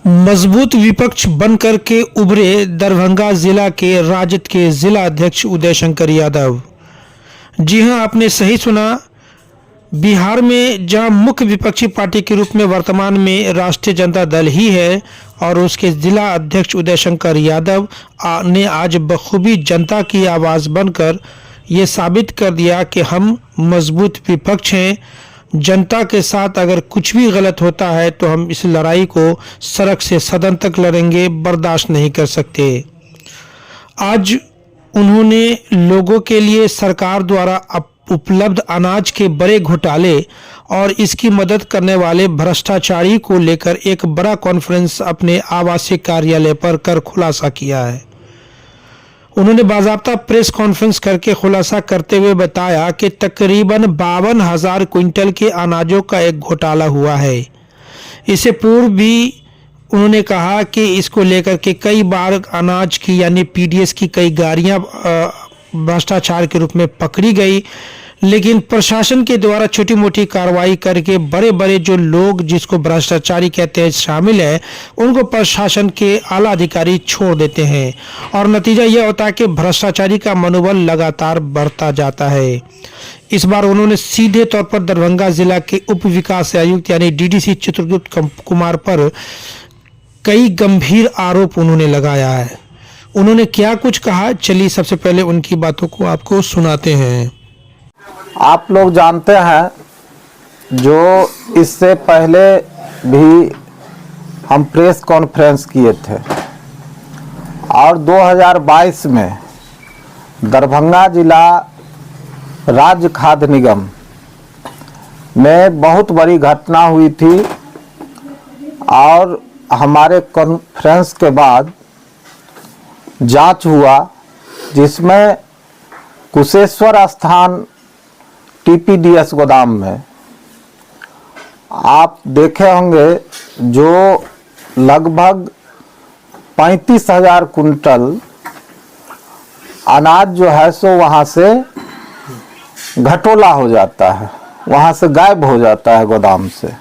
मजबूत विपक्ष बनकर के उभरे दरभंगा जिला के राजद के जिला अध्यक्ष उदय शंकर यादव। जी हां, आपने सही सुना। बिहार में जहां मुख्य विपक्षी पार्टी के रूप में वर्तमान में राष्ट्रीय जनता दल ही है और उसके जिला अध्यक्ष उदय शंकर यादव ने आज बखूबी जनता की आवाज़ बनकर ये साबित कर दिया कि हम मजबूत विपक्ष हैं। जनता के साथ अगर कुछ भी गलत होता है तो हम इस लड़ाई को सड़क से सदन तक लड़ेंगे, बर्दाश्त नहीं कर सकते। आज उन्होंने लोगों के लिए सरकार द्वारा उपलब्ध अनाज के बड़े घोटाले और इसकी मदद करने वाले भ्रष्टाचारी को लेकर एक बड़ा कॉन्फ्रेंस अपने आवासीय कार्यालय पर कर खुलासा किया है। उन्होंने बाज़ाब्ता प्रेस कॉन्फ्रेंस करके खुलासा करते हुए बताया कि तकरीबन 52,000 क्विंटल के अनाजों का एक घोटाला हुआ है। इससे पूर्व भी उन्होंने कहा कि इसको लेकर के कई बार अनाज की यानी पीडीएस की कई गाड़ियां भ्रष्टाचार के रूप में पकड़ी गई, लेकिन प्रशासन के द्वारा छोटी मोटी कार्रवाई करके बड़े बड़े जो लोग जिसको भ्रष्टाचारी कहते हैं शामिल है उनको प्रशासन के आला अधिकारी छोड़ देते हैं और नतीजा यह होता है कि भ्रष्टाचारी का मनोबल लगातार बढ़ता जाता है। इस बार उन्होंने सीधे तौर पर दरभंगा जिला के उप विकास आयुक्त यानी डीडीसी चित्रगुप्त कुमार पर कई गंभीर आरोप उन्होंने लगाया है। उन्होंने क्या कुछ कहा, चलिए सबसे पहले उनकी बातों को आपको सुनाते हैं। आप लोग जानते हैं जो इससे पहले भी हम प्रेस कॉन्फ्रेंस किए थे और 2022 में दरभंगा जिला राज्य खाद्य निगम में बहुत बड़ी घटना हुई थी और हमारे कॉन्फ्रेंस के बाद जांच हुआ जिसमें कुशेश्वर स्थान टीपीडीएस गोदाम में आप देखे होंगे जो लगभग 35,000 कुंटल अनाज जो है सो वहाँ से घटोला हो जाता है, वहाँ से गायब हो जाता है गोदाम से।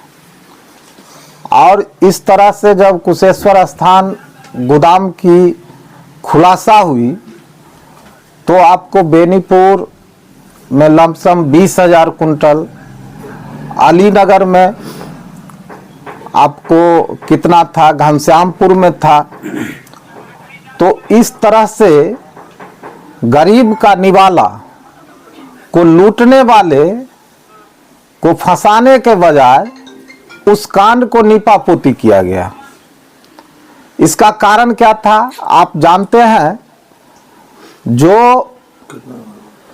और इस तरह से जब कुशेश्वर स्थान गोदाम की खुलासा हुई तो आपको बेनीपुर में लमसम 20,000 कुंटल, अलीनगर में आपको कितना था, घनश्यामपुर में था। तो इस तरह से गरीब का निवाला को लूटने वाले को फंसाने के बजाय उस कांड को नीपापोती किया गया। इसका कारण क्या था आप जानते हैं। जो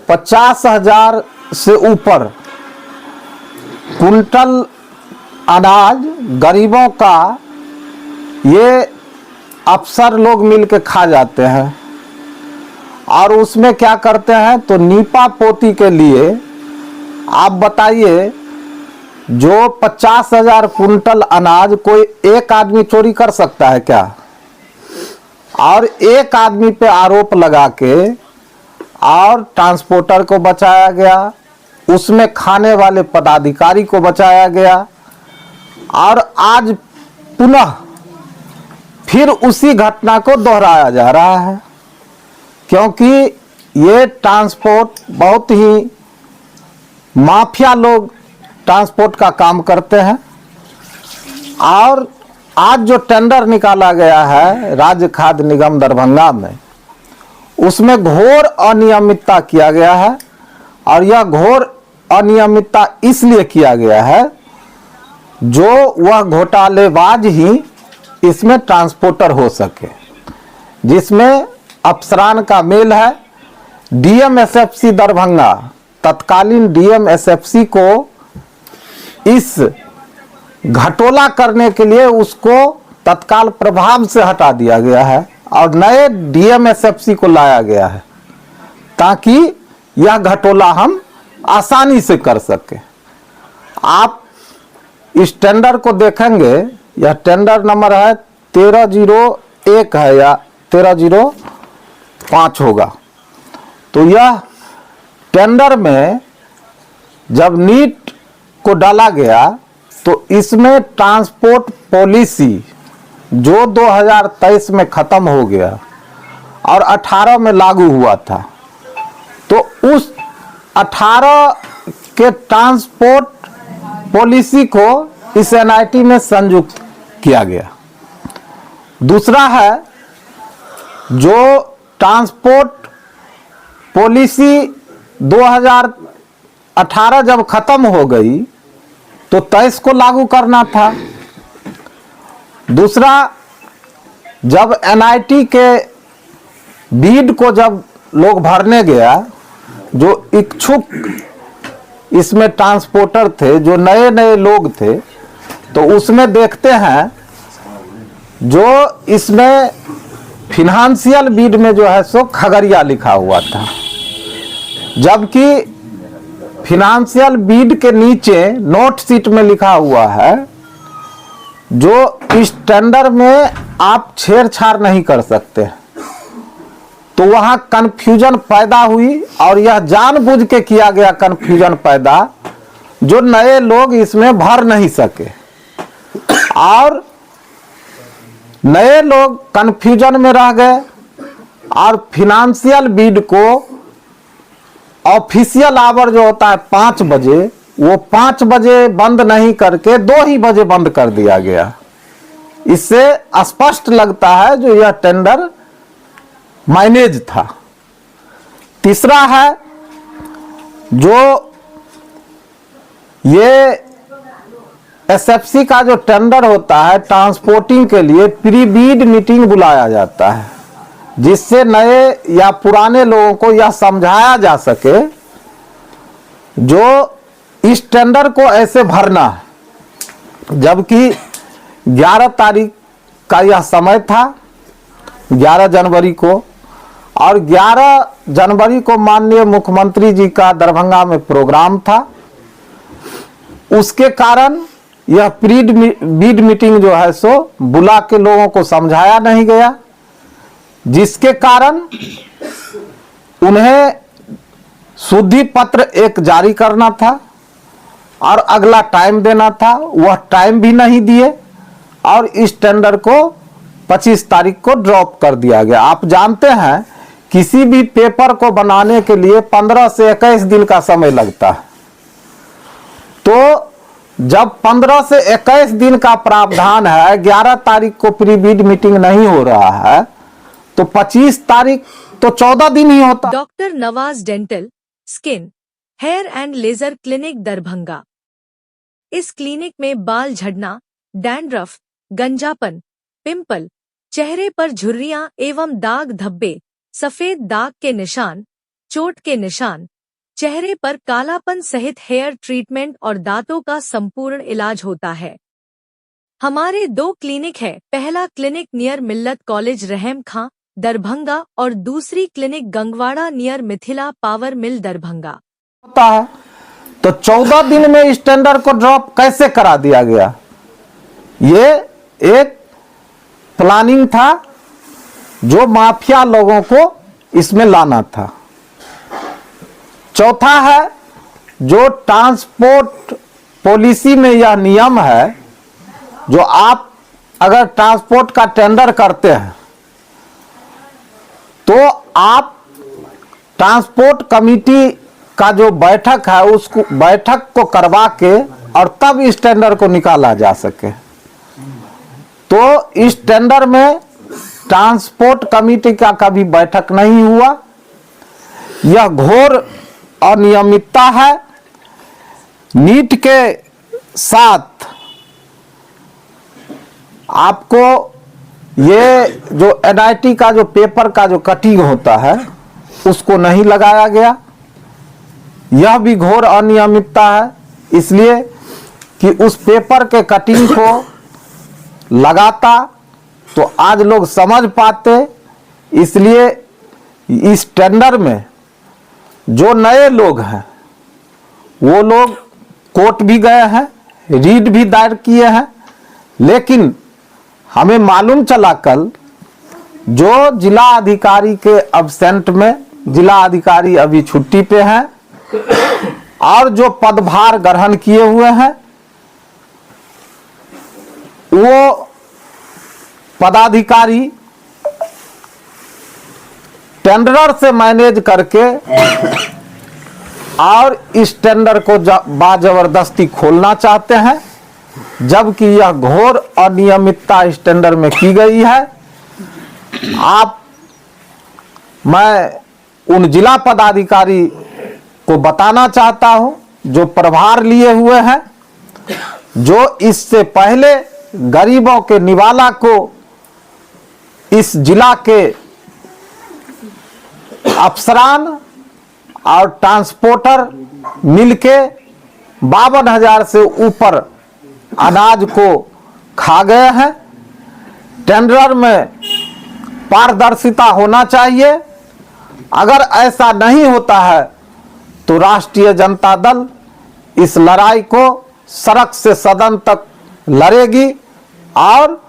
50,000 से ऊपर कुंटल अनाज गरीबों का ये अफसर लोग मिलके खा जाते हैं और उसमें क्या करते हैं तो नीपा पोती के लिए आप बताइए जो 50,000 कुंटल अनाज कोई एक आदमी चोरी कर सकता है क्या? और एक आदमी पे आरोप लगा के और ट्रांसपोर्टर को बचाया गया, उसमें खाने वाले पदाधिकारी को बचाया गया और आज पुनः फिर उसी घटना को दोहराया जा रहा है क्योंकि ये ट्रांसपोर्ट बहुत ही माफिया लोग ट्रांसपोर्ट का काम करते हैं। और आज जो टेंडर निकाला गया है राज्य खाद्य निगम दरभंगा में, उसमें घोर अनियमितता किया गया है और यह घोर अनियमितता इसलिए किया गया है जो वह घोटालेबाज ही इसमें ट्रांसपोर्टर हो सके, जिसमें अफसरान का मेल है। डीएम एसएफसी दरभंगा, तत्कालीन डीएम एसएफसी को इस घटोला करने के लिए उसको तत्काल प्रभाव से हटा दिया गया है और नए डीएम एसएफसी को लाया गया है ताकि यह घटोला हम आसानी से कर सके। आप इस टेंडर को देखेंगे, यह टेंडर नंबर है 1301 है या 1305 होगा। तो यह टेंडर में जब नीट को डाला गया तो इसमें ट्रांसपोर्ट पॉलिसी जो 2023 में खत्म हो गया और 18 में लागू हुआ था, तो उस 18 के ट्रांसपोर्ट पॉलिसी को इस एनआईटी में संयुक्त किया गया। दूसरा है, जो ट्रांसपोर्ट पॉलिसी 2018 जब खत्म हो गई तो 23 को लागू करना था। दूसरा, जब एनआईटी के बीड को जब लोग भरने गया, जो इच्छुक इसमें ट्रांसपोर्टर थे, जो नए नए लोग थे, तो उसमें देखते हैं जो इसमें फिनेंशियल बीड में जो है सो खगड़िया लिखा हुआ था, जबकि फिनेंशियल बीड के नीचे नोट शीट में लिखा हुआ है जो इस टेंडर में आप छेड़छाड़ नहीं कर सकते। तो वहां कंफ्यूजन पैदा हुई और यह जानबूझ के किया गया कंफ्यूजन पैदा, जो नए लोग इसमें भर नहीं सके और नए लोग कंफ्यूजन में रह गए और फिनेंशियल बीड को ऑफिशियल आवर जो होता है 5 बजे, वो 5 बजे बंद नहीं करके 2 ही बजे बंद कर दिया गया। इससे स्पष्ट लगता है जो यह टेंडर माइनेज था। तीसरा है, जो ये एसएफसी का जो टेंडर होता है ट्रांसपोर्टिंग के लिए, प्री बीड मीटिंग बुलाया जाता है, जिससे नए या पुराने लोगों को यह समझाया जा सके जो इस टेंडर को ऐसे भरना है। जबकि 11 तारीख का यह समय था, 11 जनवरी को, और 11 जनवरी को माननीय मुख्यमंत्री जी का दरभंगा में प्रोग्राम था। उसके कारण यह प्री बीड मीटिंग जो है सो बुला के लोगों को समझाया नहीं गया, जिसके कारण उन्हें शुद्धि पत्र एक जारी करना था और अगला टाइम देना था, वह टाइम भी नहीं दिए और इस टेंडर को 25 तारीख को ड्रॉप कर दिया गया। आप जानते हैं किसी भी पेपर को बनाने के लिए 15 से 21 दिन का समय लगता है, तो जब 15 से 21 दिन का प्रावधान है, 11 तारीख को प्री बीड मीटिंग नहीं हो रहा है, तो 25 तारीख तो 14 दिन ही होता। Doctor Nawaz dental, skin, hair and laser clinic Darbhanga. इस क्लिनिक में बाल झड़ना, डैंड्रफ, गंजापन, पिंपल, चेहरे पर झुर्रियां एवं दाग धब्बे, सफेद दाग के निशान, चोट के निशान, चेहरे पर कालापन सहित हेयर ट्रीटमेंट और दांतों का संपूर्ण इलाज होता है। हमारे 2 क्लिनिक है। पहला क्लिनिक नियर मिल्लत कॉलेज रहम खां दरभंगा और दूसरी clinic Gangwara near Mithila power mill Darbhanga होता है। तो 14 दिन में इस टेंडर को ड्रॉप कैसे करा दिया गया? ये एक प्लानिंग था जो माफिया लोगों को इसमें लाना था। चौथा है, जो ट्रांसपोर्ट पॉलिसी में यह नियम है, जो आप अगर ट्रांसपोर्ट का टेंडर करते हैं तो आप ट्रांसपोर्ट कमेटी का जो बैठक है उसको बैठक को करवा के और तब इस टेंडर को निकाला जा सके। तो इस टेंडर में ट्रांसपोर्ट कमेटी का कभी बैठक नहीं हुआ। यह घोर अनियमितता है। नीट के साथ आपको ये जो एनआईटी का जो पेपर का जो कटिंग होता है उसको नहीं लगाया गया, यह भी घोर अनियमितता है। इसलिए कि उस पेपर के कटिंग को लगाता तो आज लोग समझ पाते। इसलिए इस टेंडर में जो नए लोग हैं वो लोग कोर्ट भी गए हैं, रीट भी दायर किए हैं, लेकिन हमें मालूम चला कल जो जिला अधिकारी के अब्सेंट में, जिला अधिकारी अभी छुट्टी पे हैं और जो पदभार ग्रहण किए हुए हैं वो पदाधिकारी टेंडर से मैनेज करके और इस टेंडर को बाजबरदस्ती खोलना चाहते हैं, जबकि यह घोर अनियमितता इस टेंडर में की गई है। मैं उन जिला पदाधिकारी को बताना चाहता हूं जो प्रभार लिए हुए हैं, जो इससे पहले गरीबों के निवाला को इस जिला के अफसरान और ट्रांसपोर्टर मिलके 52,000 से ऊपर अनाज को खा गए हैं। टेंडर में पारदर्शिता होना चाहिए। अगर ऐसा नहीं होता है तो राष्ट्रीय जनता दल इस लड़ाई को सड़क से सदन तक लड़ेगी और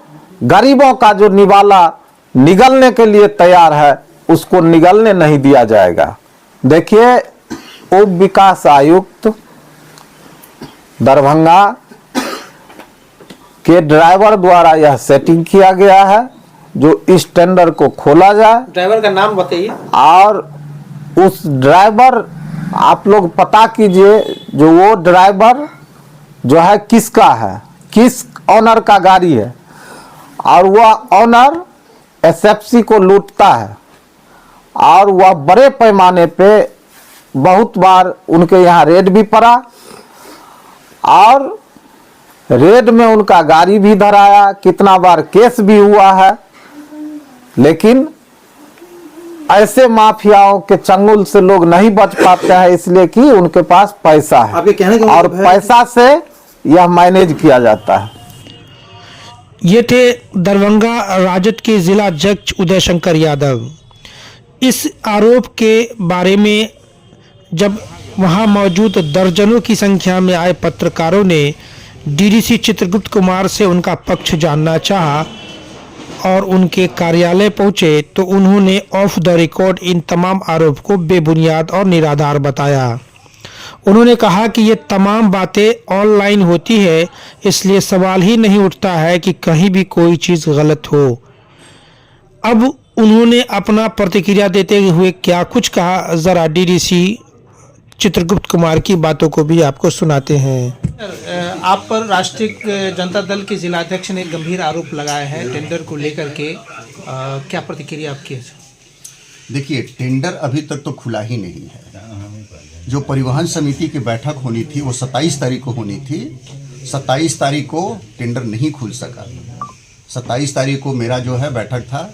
गरीबों का जो निवाला निगलने के लिए तैयार है उसको निगलने नहीं दिया जाएगा। देखिए, उप विकास आयुक्त दरभंगा के ड्राइवर द्वारा यह सेटिंग किया गया है जो इस टेंडर को खोला जाए। ड्राइवर का नाम बताइए। और उस ड्राइवर, आप लोग पता कीजिए जो वो ड्राइवर जो है किसका है, किस ऑनर का गाड़ी है, और वह ऑनर एसएफसी को लूटता है और वह बड़े पैमाने पे बहुत बार उनके यहाँ रेड भी पड़ा और रेड में उनका गाड़ी भी धराया, कितना बार केस भी हुआ है। लेकिन ऐसे माफियाओं के चंगुल से लोग नहीं बच पाते हैं, इसलिए कि उनके पास पैसा है और पैसा से यह मैनेज किया जाता है। ये थे दरभंगा राजद के जिला अध्यक्ष उदय शंकर यादव। इस आरोप के बारे में जब वहां मौजूद दर्जनों की संख्या में आए पत्रकारों ने डीडीसी चित्रगुप्त कुमार से उनका पक्ष जानना चाहा और उनके कार्यालय पहुंचे तो उन्होंने ऑफ द रिकॉर्ड इन तमाम आरोप को बेबुनियाद और निराधार बताया। उन्होंने कहा कि ये तमाम बातें ऑनलाइन होती है, इसलिए सवाल ही नहीं उठता है कि कहीं भी कोई चीज़ गलत हो। अब उन्होंने अपना प्रतिक्रिया देते हुए क्या कुछ कहा, ज़रा डीडीसी चित्रगुप्त कुमार की बातों को भी आपको सुनाते हैं। आप पर राष्ट्रीय जनता दल के जिलाध्यक्ष ने गंभीर आरोप लगाया है टेंडर को लेकर के, क्या प्रतिक्रिया आपकी है? देखिए, टेंडर अभी तक तो खुला ही नहीं है। जो परिवहन समिति की बैठक होनी थी वो 27 तारीख को होनी थी। 27 तारीख को टेंडर नहीं खुल सका। 27 तारीख को मेरा जो है बैठक था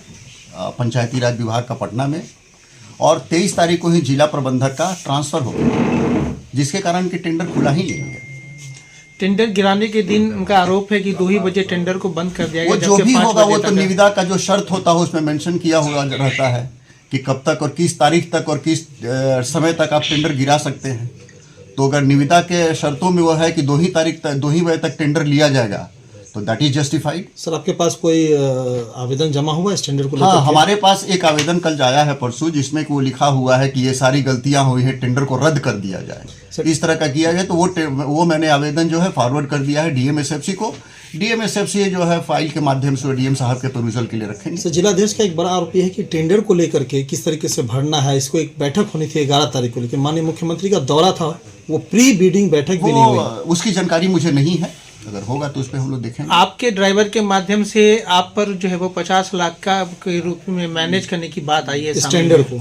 पंचायती राज विभाग का पटना में, और 23 तारीख को ही जिला प्रबंधक का ट्रांसफ़र हो गया, जिसके कारण कि टेंडर खुला ही नहीं है। टेंडर गिराने के दिन उनका आरोप है कि 2 ही बजे टेंडर को बंद कर दिया गया। वो जो भी होगा वो तो निविदा का जो शर्त होता है उसमें मेंशन किया हुआ रहता है कि कब तक और किस तारीख तक और किस समय तक आप टेंडर गिरा सकते हैं। तो अगर निविदा के शर्तों में वो है कि 2 ही तारीख तक 2 ही बजे तक टेंडर लिया जाएगा तो दैट इज जस्टिफाइड। सर, आपके पास कोई आवेदन जमा हुआ इस टेंडर को लेकर? हाँ, हमारे पास एक आवेदन कल आया है परसों, जिसमें कि वो लिखा हुआ है कि ये सारी गलतियां हुई हैं, टेंडर को रद्द कर दिया जाए। इस तरह का किया गया, तो वो मैंने आवेदन जो है फॉरवर्ड कर दिया है डीएमएसएफसी को। डीएमएसएफसी जो है फाइल के माध्यम से डीएम साहब के परमिशन के लिए रखेंगे। सर, जिलाध्यक्ष का एक बड़ा आरोप यह है कि टेंडर को लेकर के किस तरीके से भरना है, इसको एक बैठक होनी थी 11 तारीख को, लेकिन माननीय मुख्यमंत्री का दौरा था, वो प्री बिडिंग बैठक भी नहीं हुई। उसकी जानकारी मुझे नहीं है, अगर होगा तो उस पर हम लोग देखेंगे। आपके ड्राइवर के माध्यम से आप पर जो है वो 50 लाख का के रूप में मैनेज करने की बात आई है इस टेंडर को।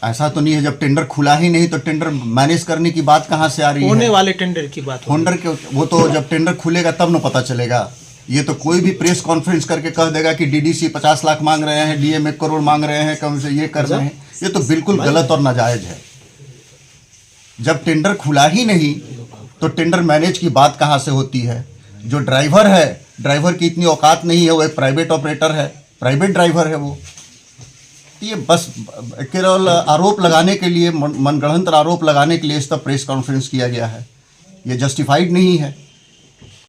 ऐसा तो नहीं है, जब टेंडर खुला ही नहीं तो टेंडर मैनेज करने की बात कहाँ से आ रही है? होने वाले टेंडर की बात। टेंडर के वो तो जब टेंडर खुलेगा तब न पता चलेगा। ये तो कोई भी प्रेस कॉन्फ्रेंस करके कह देगा कि डीडीसी 50 लाख मांग रहे हैं, डीएम 1 करोड़ मांग रहे हैं, कम से ये कर रहे हैं। ये तो बिल्कुल गलत और नाजायज है। जब टेंडर खुला ही नहीं तो टेंडर मैनेज की बात कहाँ से होती है? जो ड्राइवर है, ड्राइवर की इतनी औकात नहीं है, वो एक प्राइवेट ऑपरेटर है, प्राइवेट ड्राइवर है वो। ये बस केवल आरोप लगाने के लिए, मनगढ़ंत आरोप लगाने के लिए इस पर प्रेस कॉन्फ्रेंस किया गया है। ये जस्टिफाइड नहीं है।